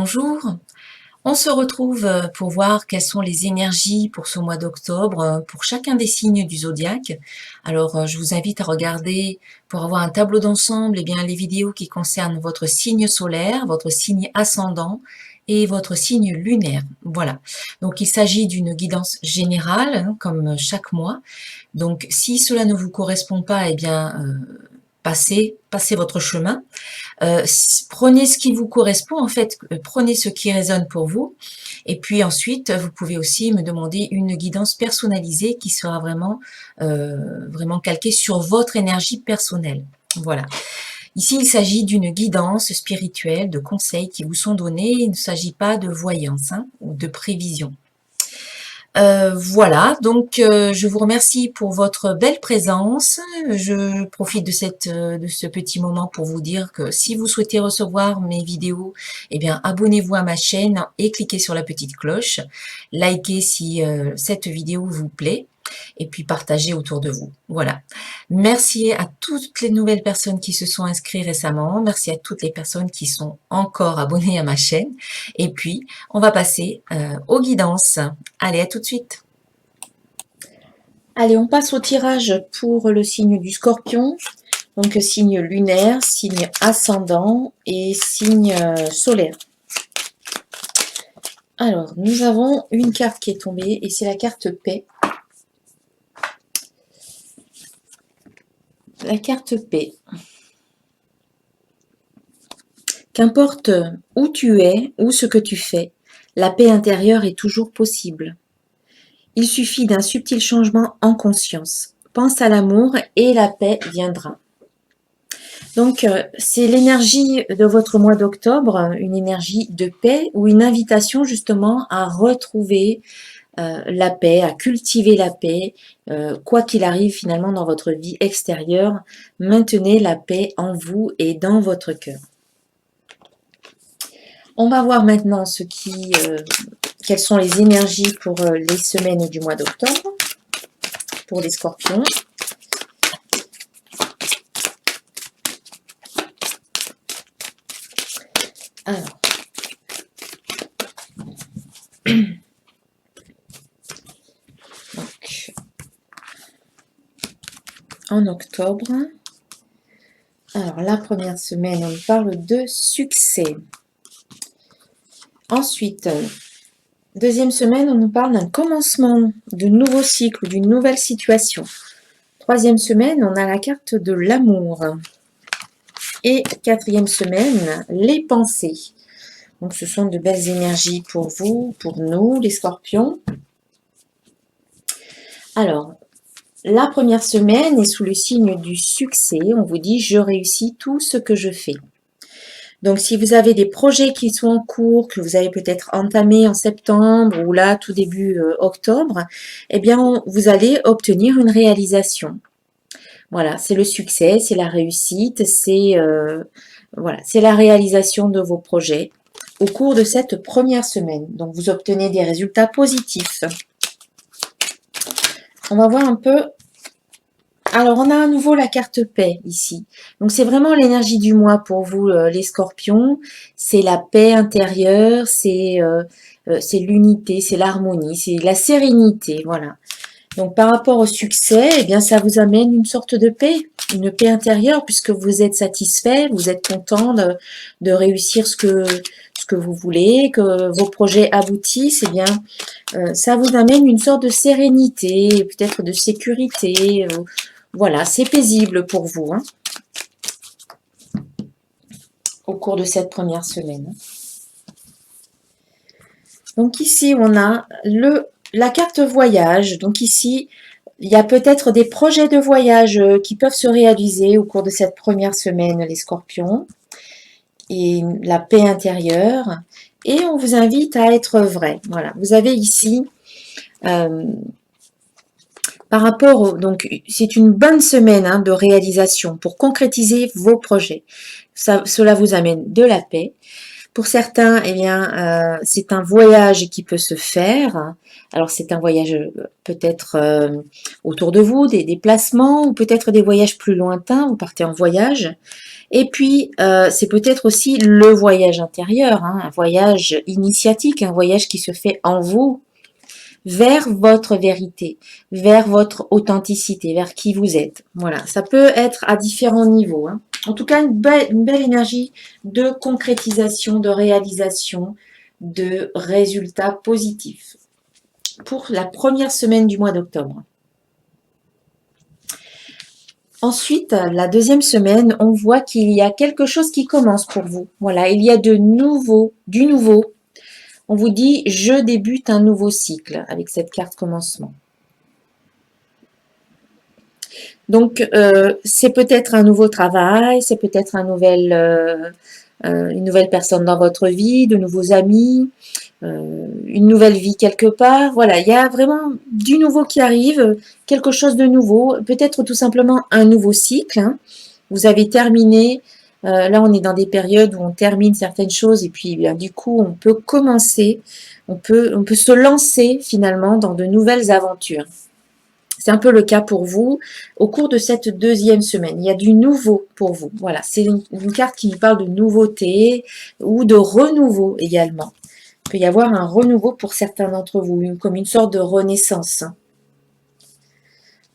bonjour. On se retrouve pour voir quelles sont les énergies pour ce mois d'octobre pour chacun des signes du zodiaque. Alors, je vous invite à regarder pour avoir un tableau d'ensemble, eh bien, les vidéos qui concernent votre signe solaire, votre signe ascendant et votre signe lunaire. Voilà. Donc, il s'agit d'une guidance générale, hein, comme chaque mois. Donc, si cela ne vous correspond pas, eh bien, passez votre chemin. Prenez ce qui vous correspond, en fait, prenez ce qui résonne pour vous. Et puis ensuite, vous pouvez aussi me demander une guidance personnalisée qui sera vraiment calquée sur votre énergie personnelle. Voilà. Ici, il s'agit d'une guidance spirituelle, de conseils qui vous sont donnés. Il ne s'agit pas de voyance, hein, ou de prévision. Voilà, donc je vous remercie pour votre belle présence. Je profite de ce petit moment pour vous dire que si vous souhaitez recevoir mes vidéos, eh bien abonnez-vous à ma chaîne et cliquez sur la petite cloche. Likez si cette vidéo vous plaît et puis partagez autour de vous. Voilà. Merci à toutes les nouvelles personnes qui se sont inscrites récemment. Merci à toutes les personnes qui sont encore abonnées à ma chaîne. Et puis, on va passer aux guidances. Allez, à tout de suite. Allez, on passe au tirage pour le signe du Scorpion. Donc, signe lunaire, signe ascendant et signe solaire. Alors, nous avons une carte qui est tombée et c'est la carte paix. La carte paix. Qu'importe où tu es ou ce que tu fais, la paix intérieure est toujours possible. Il suffit d'un subtil changement en conscience. Pense à l'amour et la paix viendra. Donc, c'est l'énergie de votre mois d'octobre, une énergie de paix ou une invitation justement à retrouver la paix, à cultiver la paix, quoi qu'il arrive finalement dans votre vie extérieure, maintenez la paix en vous et dans votre cœur. On va voir maintenant quelles sont les énergies pour les semaines du mois d'octobre, pour les scorpions. Alors, donc, en octobre, alors la première semaine, on parle de succès. Ensuite, deuxième semaine, on nous parle d'un commencement, de nouveau cycle, d'une nouvelle situation. Troisième semaine, on a la carte de l'amour. Et quatrième semaine, les pensées. Donc, ce sont de belles énergies pour vous, pour nous, les scorpions. Alors, la première semaine est sous le signe du succès. On vous dit « je réussis tout ce que je fais ». Donc, si vous avez des projets qui sont en cours, que vous avez peut-être entamés en septembre ou là, tout début octobre, eh bien, vous allez obtenir une réalisation. Voilà, c'est le succès, c'est la réussite, c'est la réalisation de vos projets au cours de cette première semaine. Donc, vous obtenez des résultats positifs. On va voir un peu. Alors, on a à nouveau la carte paix ici. Donc, c'est vraiment l'énergie du mois pour vous, les scorpions. C'est la paix intérieure, c'est l'unité, c'est l'harmonie, c'est la sérénité, voilà. Donc, par rapport au succès, eh bien, ça vous amène une sorte de paix, une paix intérieure, puisque vous êtes satisfait, vous êtes content de réussir ce que vous voulez, que vos projets aboutissent, eh bien, ça vous amène une sorte de sérénité, peut-être de sécurité. Voilà, c'est paisible pour vous, hein, au cours de cette première semaine. Donc ici, on a la carte voyage. Donc ici, il y a peut-être des projets de voyage qui peuvent se réaliser au cours de cette première semaine, les scorpions. Et la paix intérieure. Et on vous invite à être vrai. Voilà, vous avez ici, par rapport donc c'est une bonne semaine hein, de réalisation pour concrétiser vos projets. Cela vous amène de la paix. Pour certains, eh bien, c'est un voyage qui peut se faire. Alors, c'est un voyage peut-être autour de vous, des déplacements, ou peut-être des voyages plus lointains, vous partez en voyage. Et puis, c'est peut-être aussi le voyage intérieur, hein, un voyage initiatique, un voyage qui se fait en vous, vers votre vérité, vers votre authenticité, vers qui vous êtes. Voilà, ça peut être à différents niveaux, hein. En tout cas, une belle énergie de concrétisation, de réalisation, de résultats positifs pour la première semaine du mois d'octobre. Ensuite, la deuxième semaine, on voit qu'il y a quelque chose qui commence pour vous. Voilà, il y a du nouveau. On vous dit, je débute un nouveau cycle avec cette carte commencement. Donc, c'est peut-être un nouveau travail, c'est peut-être une nouvelle personne dans votre vie, de nouveaux amis, une nouvelle vie quelque part. Voilà, il y a vraiment du nouveau qui arrive, quelque chose de nouveau, peut-être tout simplement un nouveau cycle, hein. Vous avez terminé, là on est dans des périodes où on termine certaines choses et puis bien, du coup on peut commencer, on peut se lancer finalement dans de nouvelles aventures. C'est un peu le cas pour vous au cours de cette deuxième semaine. Il y a du nouveau pour vous. Voilà, c'est une carte qui nous parle de nouveauté ou de renouveau également. Il peut y avoir un renouveau pour certains d'entre vous, comme une sorte de renaissance.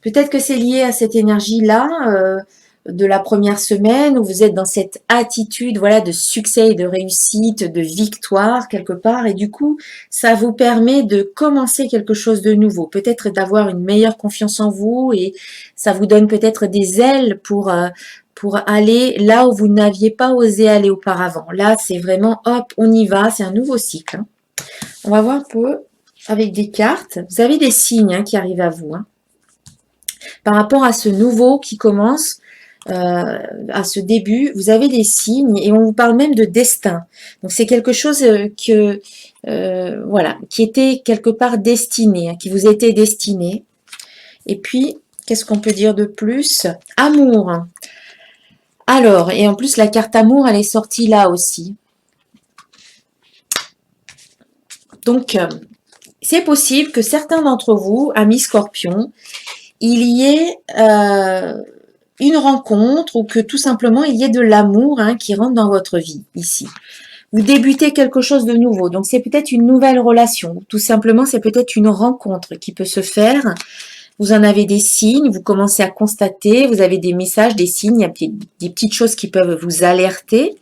Peut-être que c'est lié à cette énergie-là de la première semaine où vous êtes dans cette attitude, voilà, de succès et de réussite, de victoire quelque part, et du coup, ça vous permet de commencer quelque chose de nouveau, peut-être d'avoir une meilleure confiance en vous et ça vous donne peut-être des ailes pour aller là où vous n'aviez pas osé aller auparavant. Là, c'est vraiment hop, on y va, c'est un nouveau cycle, hein. On va voir un peu avec des cartes. Vous avez des signes, hein, qui arrivent à vous, hein. Par rapport à ce nouveau qui commence, à ce début, vous avez des signes et on vous parle même de destin. Donc c'est quelque chose voilà, qui était quelque part destiné, hein, qui vous était destiné. Et puis, qu'est-ce qu'on peut dire de plus? Amour. Alors, et en plus la carte amour, elle est sortie là aussi. Donc, c'est possible que certains d'entre vous, amis Scorpions, il y ait une rencontre ou que tout simplement il y ait de l'amour, hein, qui rentre dans votre vie ici. Vous débutez quelque chose de nouveau, donc c'est peut-être une nouvelle relation, tout simplement c'est peut-être une rencontre qui peut se faire. Vous en avez des signes, vous commencez à constater, vous avez des messages, des signes, il y a des petites choses qui peuvent vous alerter.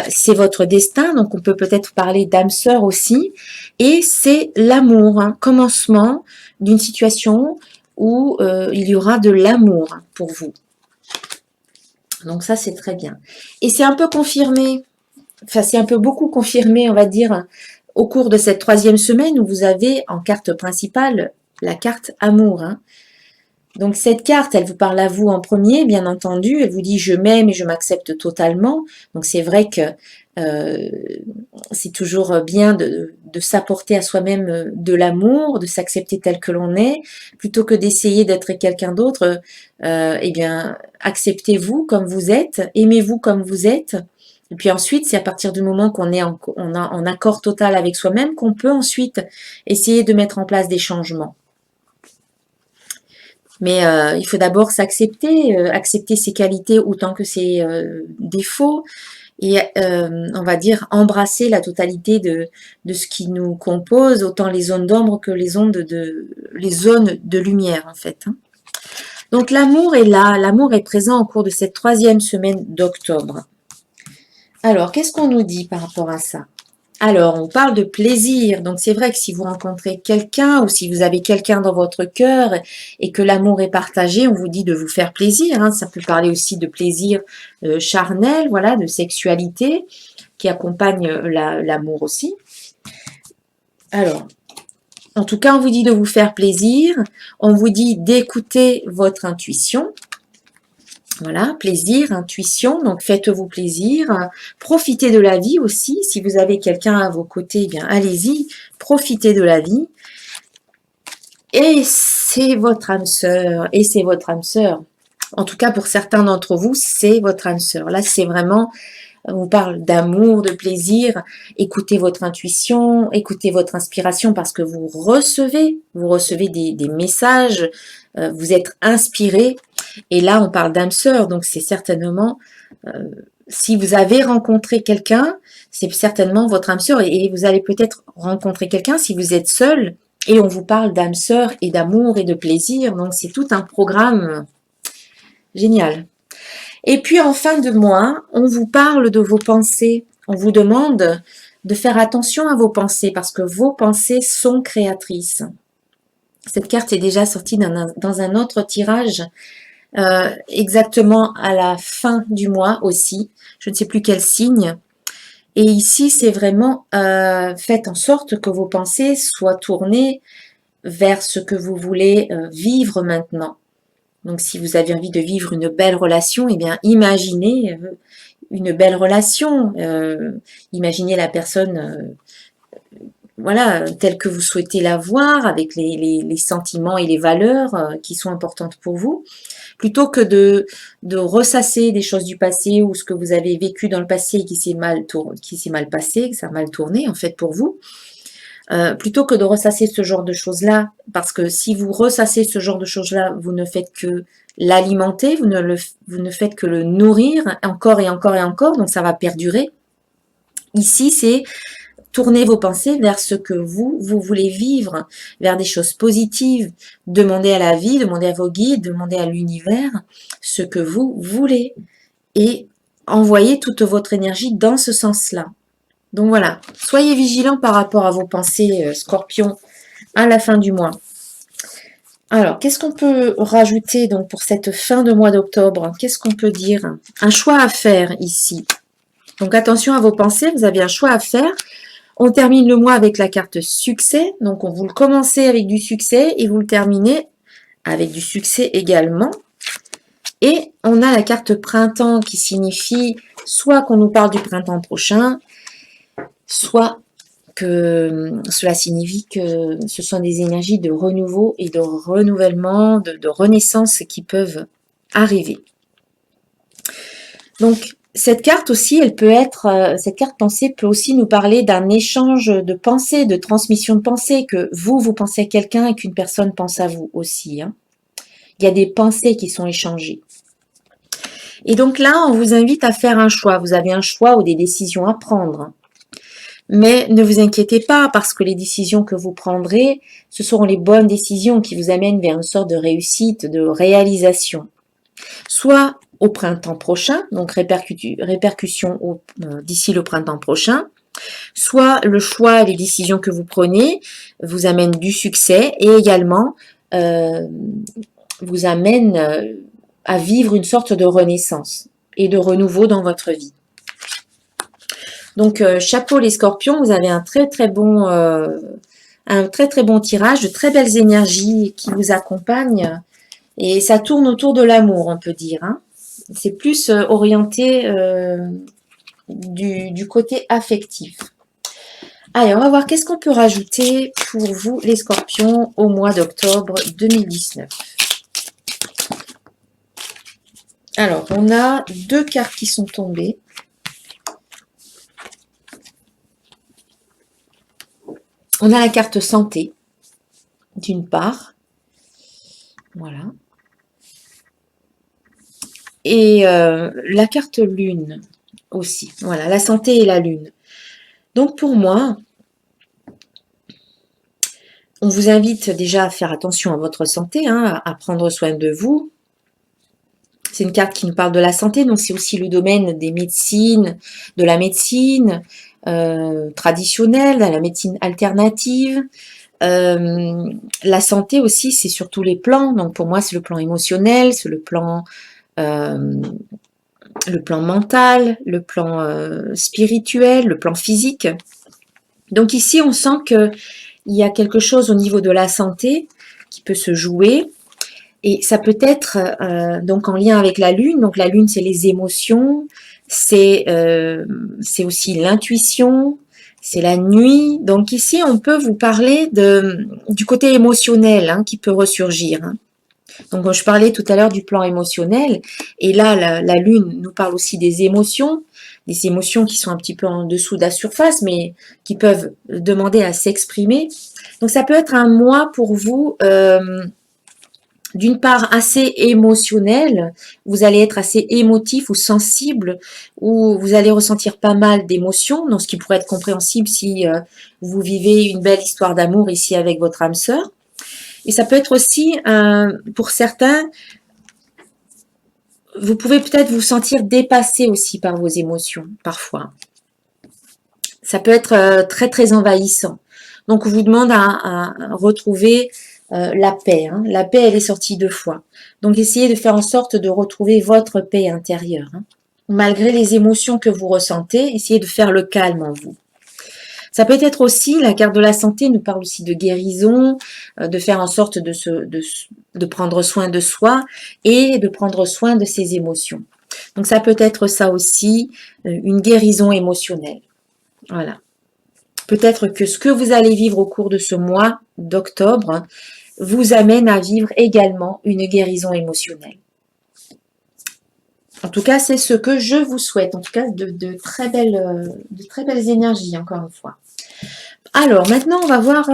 C'est votre destin, donc on peut peut-être parler d'âme sœur aussi, et c'est l'amour, hein, commencement d'une situation où il y aura de l'amour pour vous. Donc ça, c'est très bien. Et c'est un peu confirmé, enfin c'est un peu beaucoup confirmé, on va dire, au cours de cette troisième semaine où vous avez en carte principale la carte amour, hein. Donc cette carte, elle vous parle à vous en premier, bien entendu. Elle vous dit je m'aime et je m'accepte totalement. Donc c'est vrai que c'est toujours bien de s'apporter à soi-même de l'amour, de s'accepter tel que l'on est, plutôt que d'essayer d'être quelqu'un d'autre. Eh bien, acceptez-vous comme vous êtes, aimez-vous comme vous êtes. Et puis ensuite, c'est à partir du moment qu'on est en accord total avec soi-même qu'on peut ensuite essayer de mettre en place des changements. Mais il faut d'abord s'accepter, accepter ses qualités autant que ses défauts et on va dire embrasser la totalité de ce qui nous compose, autant les zones d'ombre que les zones de lumière en fait, hein. Donc l'amour est là, l'amour est présent au cours de cette troisième semaine d'octobre. Alors, qu'est-ce qu'on nous dit par rapport à ça? Alors, on parle de plaisir. Donc, c'est vrai que si vous rencontrez quelqu'un ou si vous avez quelqu'un dans votre cœur et que l'amour est partagé, on vous dit de vous faire plaisir, hein. Ça peut parler aussi de plaisir charnel, voilà, de sexualité qui accompagne l'amour aussi. Alors, en tout cas, on vous dit de vous faire plaisir. On vous dit d'écouter votre intuition. Voilà, plaisir, intuition, donc faites-vous plaisir, profitez de la vie aussi, si vous avez quelqu'un à vos côtés, eh bien allez-y, profitez de la vie, et c'est votre âme sœur, et c'est votre âme sœur, en tout cas pour certains d'entre vous, c'est votre âme sœur, là c'est vraiment on vous parle d'amour, de plaisir. Écoutez votre intuition, écoutez votre inspiration parce que vous recevez des messages, vous êtes inspiré. Et là, on parle d'âme sœur, donc c'est certainement, si vous avez rencontré quelqu'un, c'est certainement votre âme sœur et vous allez peut-être rencontrer quelqu'un si vous êtes seul et on vous parle d'âme sœur et d'amour et de plaisir. Donc c'est tout un programme génial. Et puis en fin de mois, on vous parle de vos pensées. On vous demande de faire attention à vos pensées parce que vos pensées sont créatrices. Cette carte est déjà sortie dans un autre tirage, exactement à la fin du mois aussi. Je ne sais plus quel signe. Et ici, c'est vraiment faites en sorte que vos pensées soient tournées vers ce que vous voulez vivre maintenant. Donc, si vous avez envie de vivre une belle relation, eh bien, imaginez une belle relation. Imaginez la personne, voilà, telle que vous souhaitez la voir, avec les sentiments et les valeurs qui sont importantes pour vous. Plutôt que de ressasser des choses du passé ou ce que vous avez vécu dans le passé et qui s'est mal passé, que ça a mal tourné en fait pour vous. Plutôt que de ressasser ce genre de choses-là, parce que si vous ressassez ce genre de choses-là, vous ne faites que l'alimenter, vous ne faites que le nourrir encore et encore et encore, donc ça va perdurer. Ici, c'est tourner vos pensées vers ce que vous voulez vivre, vers des choses positives. Demandez à la vie, demandez à vos guides, demandez à l'univers ce que vous voulez et envoyez toute votre énergie dans ce sens-là. Donc voilà, soyez vigilants par rapport à vos pensées, Scorpion, à la fin du mois. Alors, qu'est-ce qu'on peut rajouter donc pour cette fin de mois d'octobre? Qu'est-ce qu'on peut dire? Un choix à faire ici. Donc attention à vos pensées, vous avez un choix à faire. On termine le mois avec la carte succès. Donc vous le commencez avec du succès et vous le terminez avec du succès également. Et on a la carte printemps qui signifie soit qu'on nous parle du printemps prochain, soit que cela signifie que ce sont des énergies de renouveau et de renouvellement, de renaissance qui peuvent arriver. Donc, cette carte aussi, cette carte pensée peut aussi nous parler d'un échange de pensées, de transmission de pensées, que vous pensez à quelqu'un et qu'une personne pense à vous aussi. Hein. Il y a des pensées qui sont échangées. Et donc là, on vous invite à faire un choix. Vous avez un choix ou des décisions à prendre. Mais ne vous inquiétez pas parce que les décisions que vous prendrez, ce seront les bonnes décisions qui vous amènent vers une sorte de réussite, de réalisation. Soit au printemps prochain, donc répercussion d'ici le printemps prochain, soit le choix et les décisions que vous prenez vous amènent du succès et également vous amènent à vivre une sorte de renaissance et de renouveau dans votre vie. Donc, chapeau les scorpions, vous avez un très très bon tirage, de très belles énergies qui vous accompagnent. Et ça tourne autour de l'amour, on peut dire. Hein. C'est plus orienté du côté affectif. Allez, on va voir qu'est-ce qu'on peut rajouter pour vous, les scorpions, au mois d'octobre 2019. Alors, on a 2 cartes qui sont tombées. On a la carte santé, d'une part. Voilà. Et la carte lune aussi. Voilà, la santé et la lune. Donc pour moi, on vous invite déjà à faire attention à votre santé, hein, à prendre soin de vous. C'est une carte qui nous parle de la santé, donc c'est aussi le domaine des médecines, de la médecine traditionnelle, de la médecine alternative. La santé aussi, c'est sur tous les plans. Donc pour moi, c'est le plan émotionnel, c'est le plan mental, le plan spirituel, le plan physique. Donc ici, on sent qu'il y a quelque chose au niveau de la santé qui peut se jouer. Et ça peut être donc en lien avec la lune. Donc la lune, c'est les émotions, c'est aussi l'intuition, c'est la nuit. Donc ici, on peut vous parler du côté émotionnel hein, qui peut ressurgir. Hein. Donc, je parlais tout à l'heure du plan émotionnel, et là, la Lune nous parle aussi des émotions qui sont un petit peu en dessous de la surface, mais qui peuvent demander à s'exprimer. Donc, ça peut être un mois pour vous, d'une part assez émotionnel, vous allez être assez émotif ou sensible, ou vous allez ressentir pas mal d'émotions, donc ce qui pourrait être compréhensible si vous vivez une belle histoire d'amour ici avec votre âme sœur. Et ça peut être aussi, pour certains, vous pouvez peut-être vous sentir dépassé aussi par vos émotions, parfois. Ça peut être très très envahissant. Donc, on vous demande à retrouver la paix. Hein. La paix, elle est sortie 2 fois. Donc, essayez de faire en sorte de retrouver votre paix intérieure. Hein. Malgré les émotions que vous ressentez, essayez de faire le calme en vous. Ça peut être aussi, la carte de la santé nous parle aussi de guérison, de faire en sorte de prendre soin de soi et de prendre soin de ses émotions. Donc ça peut être ça aussi, une guérison émotionnelle. Voilà. Peut-être que ce que vous allez vivre au cours de ce mois d'octobre vous amène à vivre également une guérison émotionnelle. En tout cas, c'est ce que je vous souhaite. En tout cas, de très belles énergies, encore une fois. Alors, maintenant, on va voir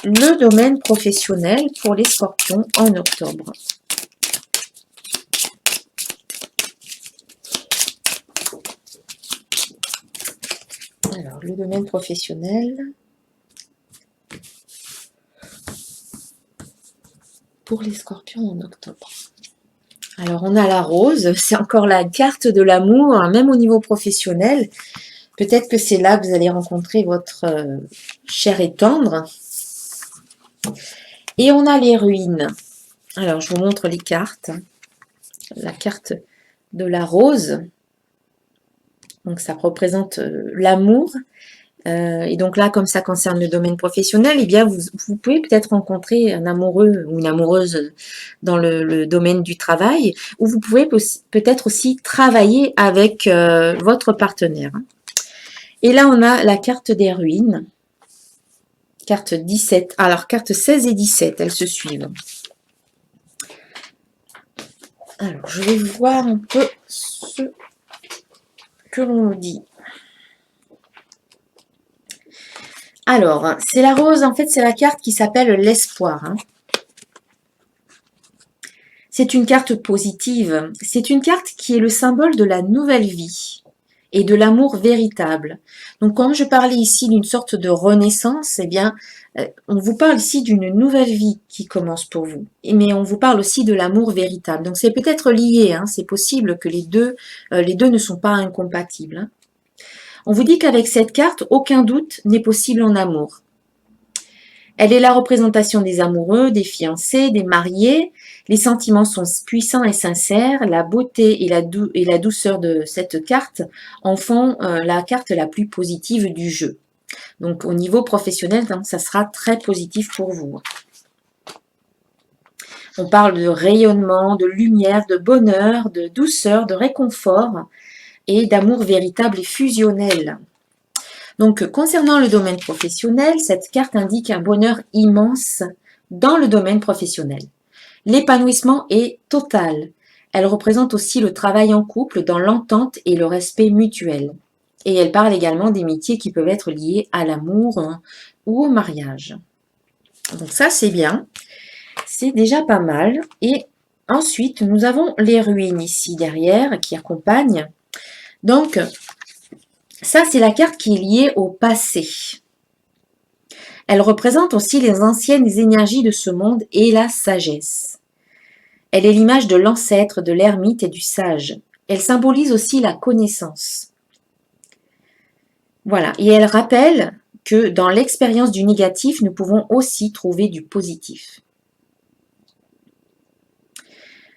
le domaine professionnel pour les scorpions en octobre. Alors, le domaine professionnel pour les scorpions en octobre. Alors, on a la rose, c'est encore la carte de l'amour, hein, même au niveau professionnel. Peut-être que c'est là que vous allez rencontrer votre cher et tendre. Et on a les ruines. Alors, je vous montre les cartes. La carte de la rose. Donc, ça représente l'amour. Et donc là, comme ça concerne le domaine professionnel, eh bien, vous pouvez peut-être rencontrer un amoureux ou une amoureuse dans le domaine du travail, ou vous pouvez peut-être aussi travailler avec votre partenaire. Et là, on a la carte des ruines. Carte 17. Alors, carte 16 et 17, elles se suivent. Alors, je vais voir un peu ce que l'on nous dit. Alors, c'est la rose, en fait, c'est la carte qui s'appelle l'espoir. Hein. C'est une carte positive. C'est une carte qui est le symbole de la nouvelle vie et de l'amour véritable. Donc, quand je parlais ici d'une sorte de renaissance, eh bien, on vous parle ici d'une nouvelle vie qui commence pour vous. Mais on vous parle aussi de l'amour véritable. Donc, c'est peut-être lié. Hein, c'est possible que les deux ne sont pas incompatibles. Hein. On vous dit qu'avec cette carte, aucun doute n'est possible en amour. Elle est la représentation des amoureux, des fiancés, des mariés. Les sentiments sont puissants et sincères. La beauté et la douceur de cette carte en font la carte la plus positive du jeu. Donc au niveau professionnel, ça sera très positif pour vous. On parle de rayonnement, de lumière, de bonheur, de douceur, de réconfort et d'amour véritable et fusionnel. Donc, concernant le domaine professionnel, cette carte indique un bonheur immense dans le domaine professionnel. L'épanouissement est total. Elle représente aussi le travail en couple dans l'entente et le respect mutuel. Et elle parle également des métiers qui peuvent être liés à l'amour ou au mariage. Donc ça, c'est bien. C'est déjà pas mal. Et ensuite, nous avons les ruines ici derrière qui accompagnent. Donc, ça, c'est la carte qui est liée au passé. Elle représente aussi les anciennes énergies de ce monde et la sagesse. Elle est l'image de l'ancêtre, de l'ermite et du sage. Elle symbolise aussi la connaissance. Voilà, et elle rappelle que dans l'expérience du négatif, nous pouvons aussi trouver du positif.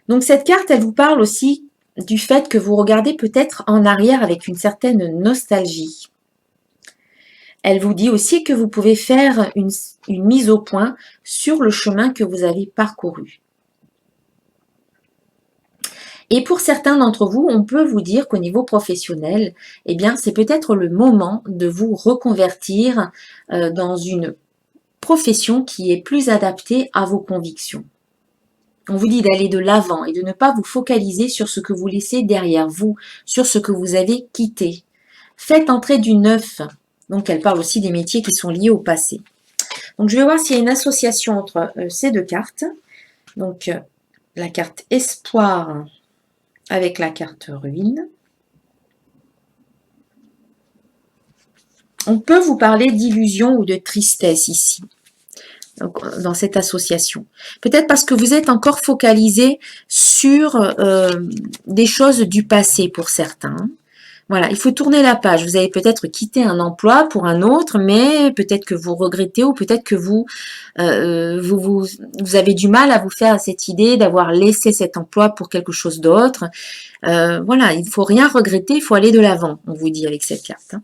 Donc cette carte, elle vous parle aussi du fait que vous regardez peut-être en arrière avec une certaine nostalgie. Elle vous dit aussi que vous pouvez faire une mise au point sur le chemin que vous avez parcouru. Et pour certains d'entre vous, on peut vous dire qu'au niveau professionnel, eh bien, c'est peut-être le moment de vous reconvertir dans une profession qui est plus adaptée à vos convictions. On vous dit d'aller de l'avant et de ne pas vous focaliser sur ce que vous laissez derrière vous, sur ce que vous avez quitté. Faites entrer du neuf. Donc, elle parle aussi des métiers qui sont liés au passé. Donc, je vais voir s'il y a une association entre ces deux cartes. Donc, la carte espoir avec la carte ruine. On peut vous parler d'illusion ou de tristesse ici, dans cette association. Peut-être parce que vous êtes encore focalisé sur des choses du passé pour certains. Voilà, il faut tourner la page. Vous avez peut-être quitté un emploi pour un autre, mais peut-être que vous regrettez ou peut-être que vous avez du mal à vous faire à cette idée d'avoir laissé cet emploi pour quelque chose d'autre. Voilà, il ne faut rien regretter, il faut aller de l'avant, on vous dit avec cette carte. Hein.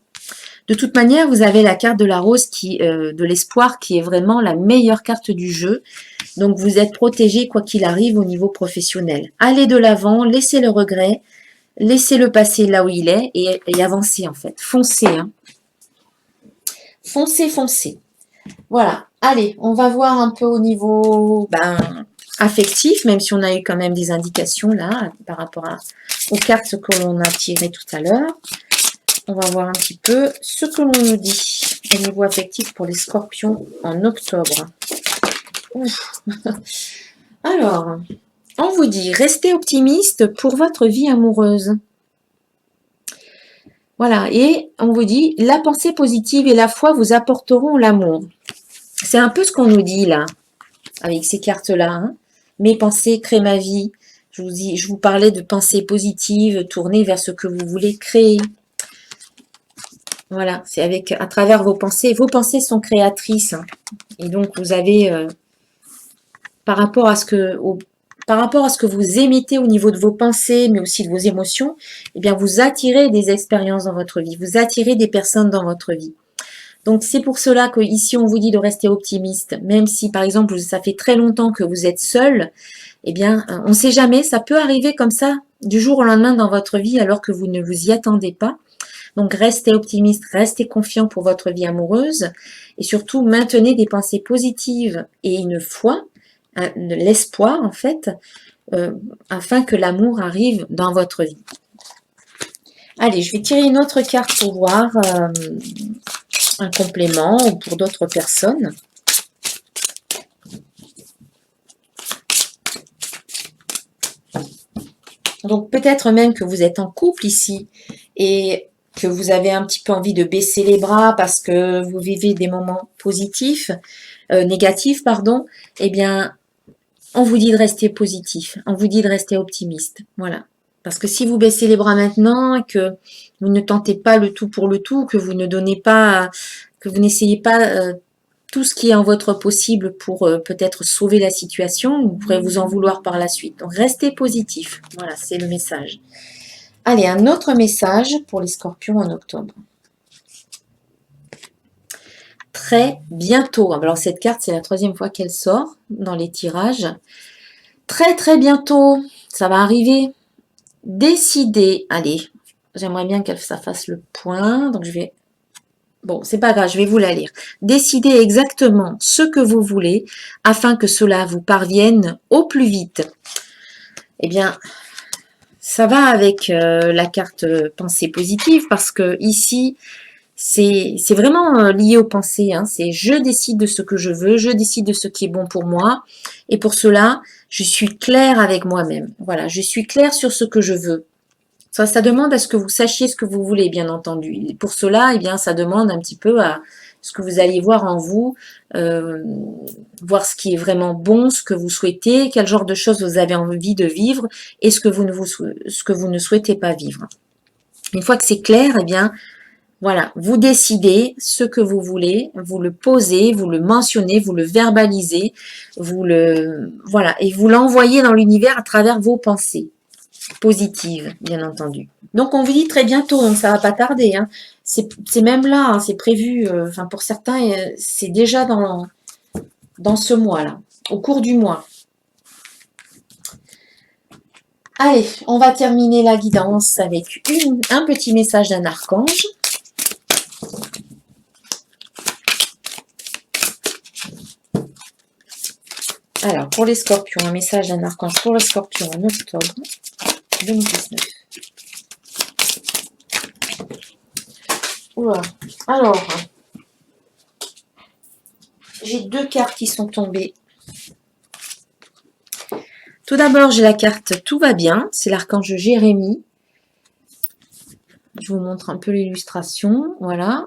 De toute manière, vous avez la carte de la rose, de l'espoir, qui est vraiment la meilleure carte du jeu. Donc, vous êtes protégé quoi qu'il arrive au niveau professionnel. Allez de l'avant, laissez le regret, laissez-le passer là où il est et avancez en fait. Foncez. Hein. Foncez, foncez. Voilà. Allez, on va voir un peu au niveau affectif, même si on a eu quand même des indications là par rapport aux cartes que l'on a tirées tout à l'heure. On va voir un petit peu ce que l'on nous dit au niveau affectif pour les scorpions en octobre. Ouf. Alors, on vous dit, restez optimiste pour votre vie amoureuse. Voilà, et on vous dit, la pensée positive et la foi vous apporteront l'amour. C'est un peu ce qu'on nous dit là, avec ces cartes-là. Hein. Mes pensées créent ma vie. Je vous parlais de pensées positives, tournées vers ce que vous voulez créer. Voilà, c'est à travers vos pensées. Vos pensées sont créatrices. Hein. Et donc, vous avez, par rapport à ce que vous émettez au niveau de vos pensées, mais aussi de vos émotions, eh bien, vous attirez des expériences dans votre vie. Vous attirez des personnes dans votre vie. Donc, c'est pour cela qu'ici, on vous dit de rester optimiste. Même si, par exemple, ça fait très longtemps que vous êtes seul, eh bien, on ne sait jamais. Ça peut arriver comme ça, du jour au lendemain dans votre vie, alors que vous ne vous y attendez pas. Donc, restez optimiste, restez confiant pour votre vie amoureuse et surtout, maintenez des pensées positives et une foi, de l'espoir en fait, afin que l'amour arrive dans votre vie. Allez, je vais tirer une autre carte pour voir un complément ou pour d'autres personnes. Donc, peut-être même que vous êtes en couple ici et que vous avez un petit peu envie de baisser les bras parce que vous vivez des moments négatifs, pardon, eh bien, on vous dit de rester positif, on vous dit de rester optimiste, voilà. Parce que si vous baissez les bras maintenant et que vous ne tentez pas le tout pour le tout, que vous ne donnez pas, que vous n'essayez pas tout ce qui est en votre possible pour peut-être sauver la situation, vous pourrez vous en vouloir par la suite. Donc, restez positif, voilà, c'est le message. Allez, un autre message pour les scorpions en octobre. Très bientôt. Alors, cette carte, c'est la 3e fois qu'elle sort dans les tirages. Très, très bientôt, ça va arriver. Décidez. Allez, j'aimerais bien que ça fasse le point. Donc, je vais... Bon, c'est pas grave, je vais vous la lire. Décidez exactement ce que vous voulez afin que cela vous parvienne au plus vite. Eh bien... Ça va avec la carte pensée positive parce que ici, c'est vraiment lié aux pensées. Hein. C'est je décide de ce que je veux, je décide de ce qui est bon pour moi. Et pour cela, je suis claire avec moi-même. Voilà, je suis claire sur ce que je veux. Ça demande à ce que vous sachiez ce que vous voulez, bien entendu. Et pour cela, eh bien, ça demande un petit peu à ce que vous allez voir en vous, voir ce qui est vraiment bon, ce que vous souhaitez, quel genre de choses vous avez envie de vivre et ce que vous ne souhaitez pas vivre. Une fois que c'est clair, eh bien, voilà, vous décidez ce que vous voulez, vous le posez, vous le mentionnez, vous le verbalisez, voilà, et vous l'envoyez dans l'univers à travers vos pensées positives, bien entendu. Donc, on vous dit très bientôt, donc ça va pas tarder. Hein. C'est même là, hein, c'est prévu, enfin pour certains, c'est déjà dans ce mois-là, au cours du mois. Allez, on va terminer la guidance avec un petit message d'un archange. Alors, pour les scorpions, un message d'un archange pour les scorpions en octobre 2019. Oula. Alors, j'ai deux cartes qui sont tombées. Tout d'abord, j'ai la carte Tout va bien, c'est l'archange Jérémie. Je vous montre un peu l'illustration, voilà.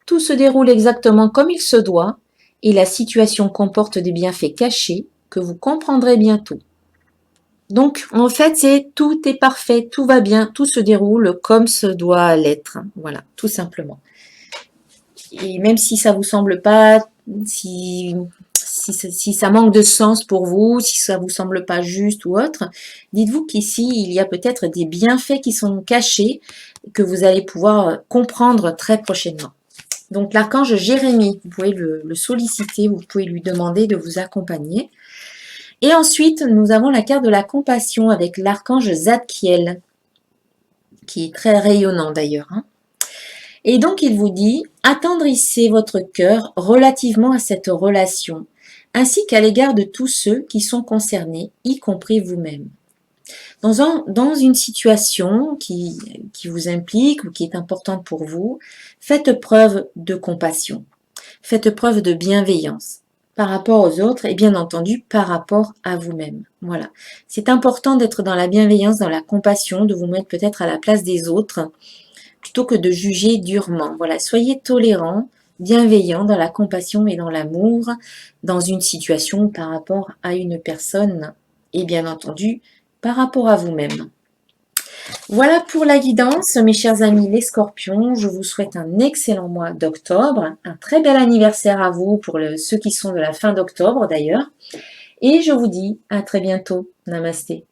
Tout se déroule exactement comme il se doit et la situation comporte des bienfaits cachés que vous comprendrez bientôt. Donc, en fait, c'est tout est parfait, tout va bien, tout se déroule comme se doit l'être. Voilà, tout simplement. Et même si ça vous semble pas, si ça manque de sens pour vous, si ça vous semble pas juste ou autre, dites-vous qu'ici, il y a peut-être des bienfaits qui sont cachés que vous allez pouvoir comprendre très prochainement. Donc, l'archange Jérémie, vous pouvez le solliciter, vous pouvez lui demander de vous accompagner. Et ensuite, nous avons la carte de la compassion avec l'archange Zadkiel, qui est très rayonnant d'ailleurs. Hein. Et donc, il vous dit, attendrissez votre cœur relativement à cette relation, ainsi qu'à l'égard de tous ceux qui sont concernés, y compris vous-même. Dans une situation qui vous implique ou qui est importante pour vous, faites preuve de compassion, faites preuve de bienveillance par rapport aux autres et bien entendu par rapport à vous-même. Voilà. C'est important d'être dans la bienveillance, dans la compassion, de vous mettre peut-être à la place des autres plutôt que de juger durement. Voilà. Soyez tolérants, bienveillants dans la compassion et dans l'amour dans une situation par rapport à une personne et bien entendu par rapport à vous-même. Voilà pour la guidance, mes chers amis les scorpions. Je vous souhaite un excellent mois d'octobre, un très bel anniversaire à vous pour ceux qui sont de la fin d'octobre d'ailleurs. Et je vous dis à très bientôt. Namasté.